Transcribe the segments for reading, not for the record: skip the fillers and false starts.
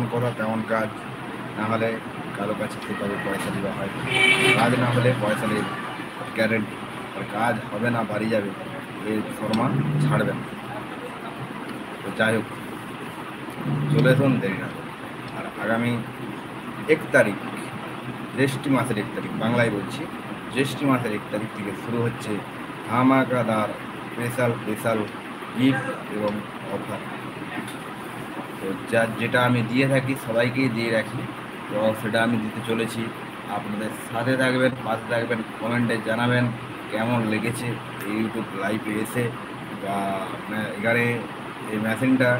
যেমন কথা তেমন কাজ, না হলে কারো কাছে সেভাবে পয়সা দেওয়া হয়, কাজ না হলে পয়সা নেই গ্যারেন্টি, আর কাজ হবে না বাড়ি যাবে এই শর্মা ছাড়বেন। তো যাই হোক, চলে আসুন দেরি না। আর আগামী 1 তারিখ, জ্যৈষ্ঠ মাসের 1 তারিখ, বাংলায় বলছি, জ্যৈষ্ঠ মাসের 1 তারিখ থেকে শুরু হচ্ছে ধামাকাদার স্পেশাল গিফট এবং অফার। তো যেটা আমি দিয়ে থাকি সবাইকেই দিয়ে রাখি, তো সেটা আমি দিতে চলেছি। আপনাদের সাথে থাকবেন, পাশে থাকবেন, কমেন্টে জানাবেন কেমন লেগেছে এই ইউটিউব লাইভে এসে, বা এখানে এই মেশিনটা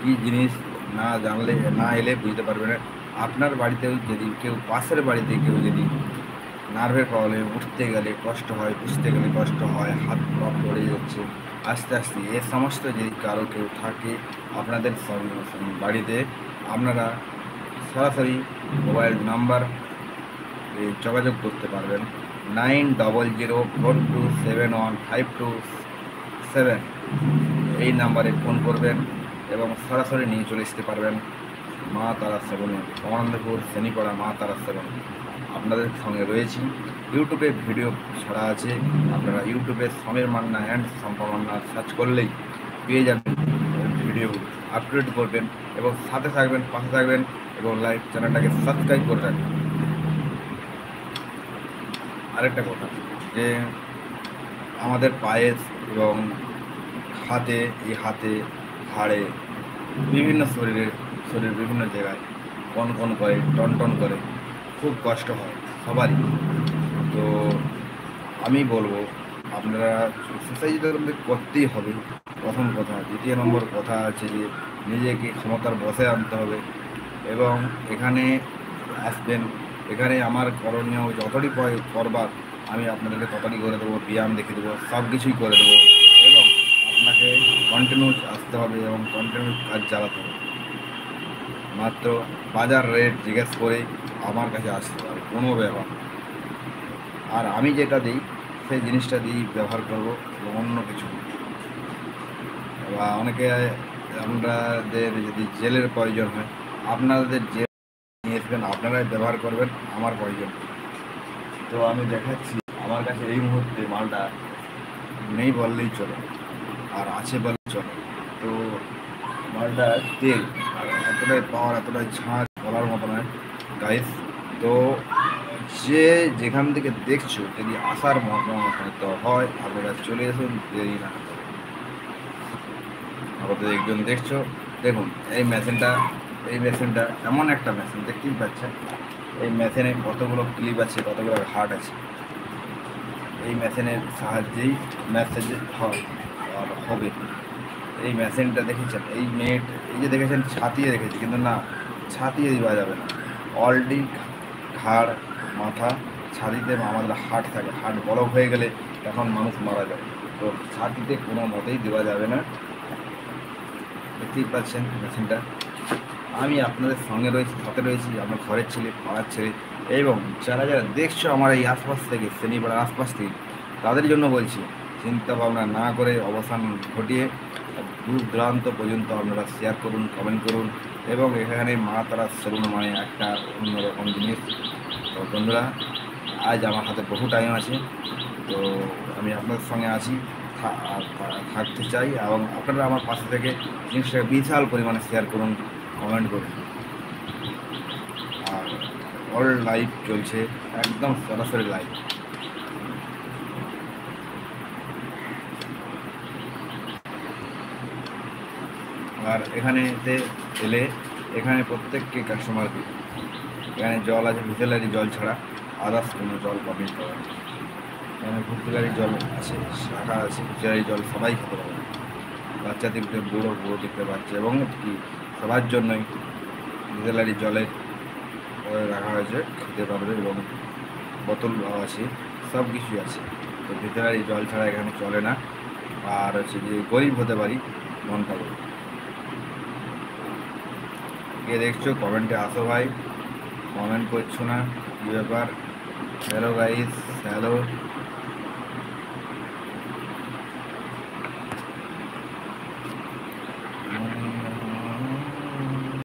কী জিনিস না জানলে না এলে বুঝতে পারবে না। আপনার বাড়িতেও যদি কেউ, পাশের বাড়িতে কেউ যদি নার্ভের প্রবলেম, উঠতে গেলে কষ্ট হয়, বুঝতে গেলে কষ্ট হয়, হাত পা পড়ে যাচ্ছে আস্তে আস্তে, এ সমস্ত যদি কারো কেউ থাকে আপনাদের বাড়িতে, আপনারা সরাসরি মোবাইল নাম্বার যোগাযোগ করতে পারবেন 9004271527, এই নাম্বারে ফোন করবেন এবং সরাসরি নিয়ে চলে আসতে পারবেন মা তারা সেবনে, কমানন্দপুর শ্রেণীপাড়া মা তারা সেবন। আপনাদের সঙ্গে রয়েছি। ইউটিউবে ভিডিও ছাড়া আছে, আপনারা ইউটিউবে সমীর মান্না অ্যান্ড শম্পা মান্না সার্চ করলেই পেয়ে যাবেন। ভিডিও আপলোড করবেন এবং সাথে থাকবেন, পাশে থাকবেন এবং লাইক চ্যানেলটাকে সাবস্ক্রাইব করে রাখবেন। আরেকটা কথা, যে আমাদের পায়ে এবং হাতে, এই হাতে, ঘাড়ে, বিভিন্ন শরীর বিভিন্ন জায়গায় কন করে, টন করে, খুব কষ্ট হয় সবারই। তো আমি বলবো আপনারা এক্সারসাইজ করতেই হবে, প্রথম কথা। দ্বিতীয় নম্বর কথা আছে যে নিজেকে ক্ষমতার বসে আনতে হবে এবং এখানে আসবেন। এখানে আমার করণীয় যতটি করবার আমি আপনাদেরকে ততটি করে দেবো, ব্যায়াম দেখে দেবো, সব কিছুই করে দেবো এবং আপনাকে কন্টিনিউস আসতে হবে এবং কন্টিনিউস কাজ চালাতে হবে। মাত্র বাজার রেট জিজ্ঞেস করে আমার কাছে আসতে হবে, কোনো ব্যাপার। আর আমি যেটা দিই সেই জিনিসটা দিই ব্যবহার করবো এবং অন্য কিছু। বা অনেকে আপনাদের যদি জেলের প্রয়োজন হয়, আপনাদের জেল নিয়ে আসবেন, আপনারাই ব্যবহার করবেন, আমার প্রয়োজন। তো আমি দেখাচ্ছি, আমার কাছে এই মুহূর্তে মালটা নেই বললেই চলে, আর আছে বললেই চলে। তো মালটা তেল আর এতটাই পাওয়ার, এতটাই ঝাঁজ বলার মতো নয় গাইস। তো যে যেখান থেকে দেখছো, যদি আসার মতো তো হয় আপনারা চলে আসুন, দেরি না। আপনাদের একজন দেখছো, দেখুন এই মেশিনটা এমন একটা মেশিন, দেখতেই পাচ্ছেন এই মেশিনে কতগুলো ক্লিপ আছে, কতগুলো ঘাট আছে। এই মেশিনের সাহায্যেই মেসেজ হবে। এই মেশিনটা দেখেছেন, এই নেট, এই যে দেখেছেন ছাতিয়ে রেখেছি, কিন্তু না, ছাতিয়ে দেওয়া যাবে না। অলরেডি ঘাড়, মাথা, ছাতিতে আমাদের হার্ট থাকে, হার্ট ব্লক হয়ে গেলে তখন মানুষ মারা যায়। তো ছাতিতে কোনো মতেই দেওয়া যাবে না। দেখতেই পাচ্ছেন মেশিনটা। আমি আপনাদের সঙ্গে রয়েছি, সাথে রয়েছি, আমার ঘরের ছেলে, পাড়ার ছেলে, এবং যারা দেখছো আমার এই আশপাশ থেকে, শ্রেণীপাড়ার আশপাশ থেকে, তাদের জন্য বলছি, চিন্তা ভাবনা না করে অবসান ঘটিয়ে দূর দূরান্ত পর্যন্ত আপনারা শেয়ার করুন, কমেন্ট করুন। এবং এখানে মা তারা সেলুন মানে একটা অন্যরকম জিনিস। তো বন্ধুরা, আজ আমার হাতে বহু টাইম আছে, তো আমি আপনাদের সঙ্গে আছি, থাকতে চাই, এবং আপনারা আমার পাশে থেকে জিনিসটাকে বিশাল পরিমাণে শেয়ার করুন, কমেন্ট করুন। আর অল লাইভ চলছে, একদম সরাসরি লাইভ। আর এখানেতে এলে এখানে প্রত্যেককে কাস্টমারকে, এখানে জল আছে, ভিজেলারি জল ছাড়া আদার্স কোনো জল পাবেন পাবেন। এখানে ভিজেলারি জল আছে, শাখা আছে, ভিজেলারি জল সবাই খেতে পারবে, বাচ্চা থেকে বুড়ো থেকে বাচ্চা, এবং কি সবার জন্যই ভিজেলারি জলের রাখা হয়েছে, খেতে পারবে, এবং বোতল আছে, সব কিছুই আছে। তো ভিজেলারি জল ছাড়া এখানে চলে না। আর হচ্ছে যে গরিব হতে পারি মনটা বলি। কে দেখছো কমেন্টে আসো ভাই, কমেন্ট করছো না, কী ব্যাপার? Hello guys, hello.